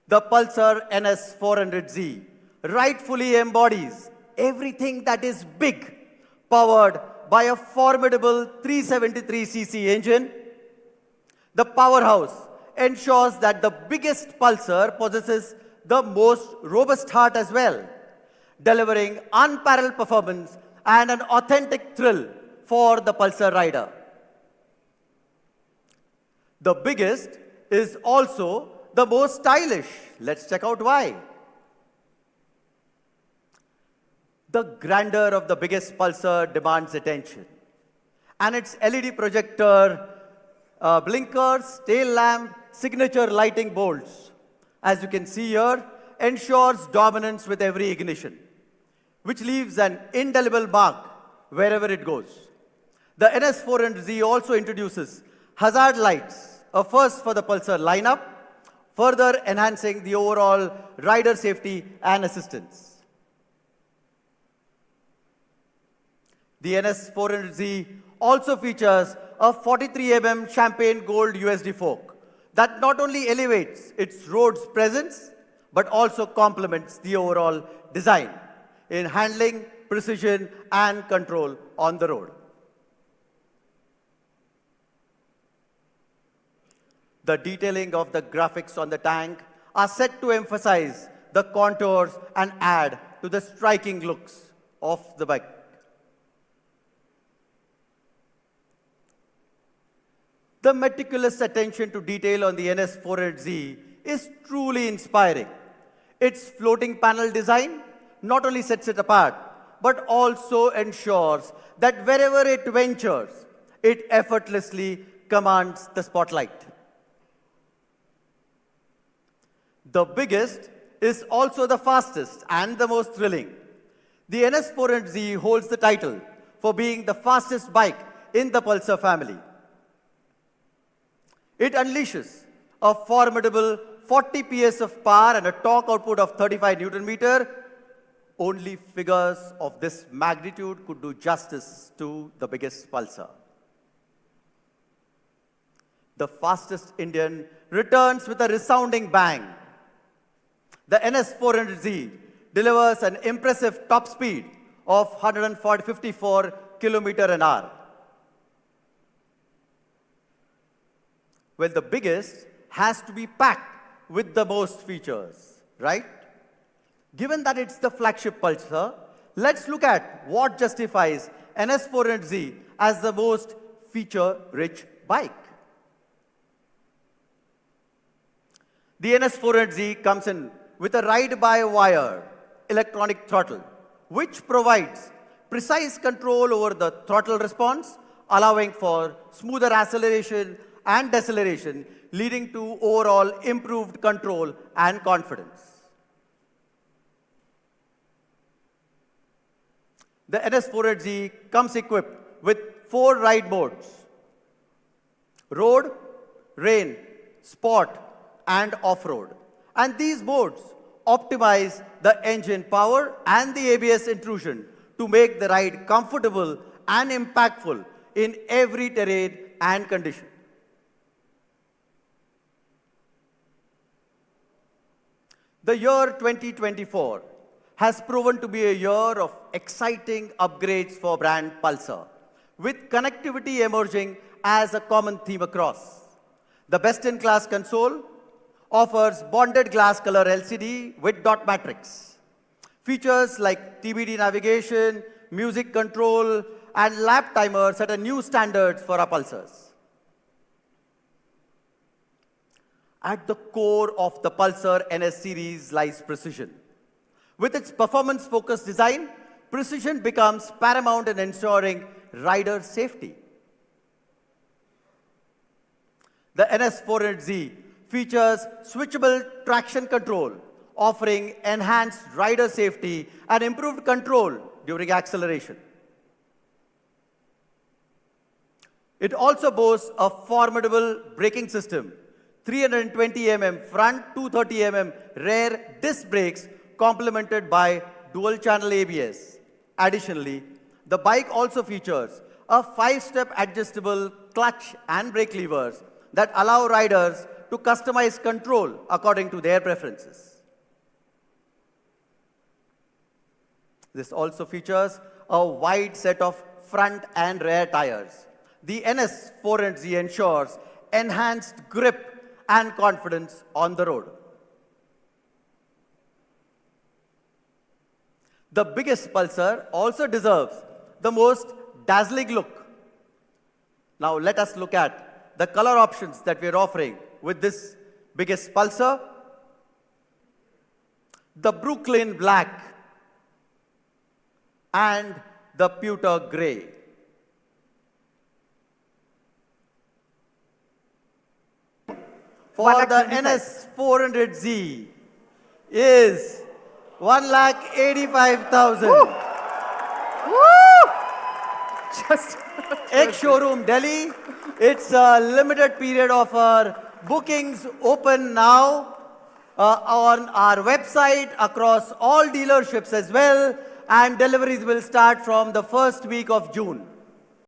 The Pulsar NS 400Z rightfully embodies everything that is big, powered by a formidable 373cc engine. The powerhouse ensures that the biggest Pulsar possesses the most robust heart as well, delivering unparalleled performance and an authentic thrill for the Pulsar rider. The biggest is also the most stylish. Let's check out why. The grandeur of the biggest Pulsar demands attention. And its LED projector, blinkers, tail lamp, signature lighting bolts, as you can see here, ensures dominance with every ignition, which leaves an indelible mark wherever it goes. The NS400Z also introduces hazard lights, a first for the Pulsar lineup, further enhancing the overall rider safety and assistance. The NS400Z also features a 43mm champagne gold USD fork that not only elevates its road's presence, but also complements the overall design in handling, precision, and control on the road. The detailing of the graphics on the tank are set to emphasize the contours and add to the striking looks of the bike. The meticulous attention to detail on the NS400Z is truly inspiring. Its floating panel design not only sets it apart, but also ensures that wherever it ventures, it effortlessly commands the spotlight. The biggest is also the fastest and the most thrilling. The NS400Z holds the title for being the fastest bike in the Pulsar family. It unleashes a formidable 40 PS of power and a torque output of 35 Newton meter. Only figures of this magnitude could do justice to the biggest Pulsar. The fastest Indian returns with a resounding bang. The NS400Z delivers an impressive top speed of 154 km/h. Well, the biggest has to be packed with the most features, right? Given that it's the flagship Pulsar, let's look at what justifies NS400Z as the most feature-rich bike. The NS400Z comes in with a ride-by-wire electronic throttle, which provides precise control over the throttle response, allowing for smoother acceleration and deceleration, leading to overall improved control and confidence. The NS400Z comes equipped with 4 ride modes: road, rain, sport, and off-road. And these modes optimize the engine power and the ABS intrusion to make the ride comfortable and impactful in every terrain and condition. The year 2024 has proven to be a year of exciting upgrades for brand Pulsar, with connectivity emerging as a common theme across. The best-in-class console offers bonded glass color LCD with dot matrix. Features like TBD navigation, music control, and lap timer set a new standard for our Pulsars. At the core of the Pulsar NS series lies precision. With its performance-focused design, precision becomes paramount in ensuring rider safety. The NS400Z features switchable traction control, offering enhanced rider safety and improved control during acceleration. It also boasts a formidable braking system, 320mm front, 230mm rear disc brakes, complemented by dual-channel ABS. Additionally, the bike also features a 5-step adjustable clutch and brake levers that allow riders to customize control according to their preferences. This also features a wide set of front and rear tires. The NS 400Z ensures enhanced grip and confidence on the road. The biggest Pulsar also deserves the most dazzling look. Now let us look at the color options that we're offering with this biggest Pulsar. The Brooklyn Black and the Pewter Grey. For the NS 400Z is 1,85,000. Just Ex-showroom Delhi. It's a limited period offer. Bookings open now on our website across all dealerships as well, and deliveries will start from the first week of June.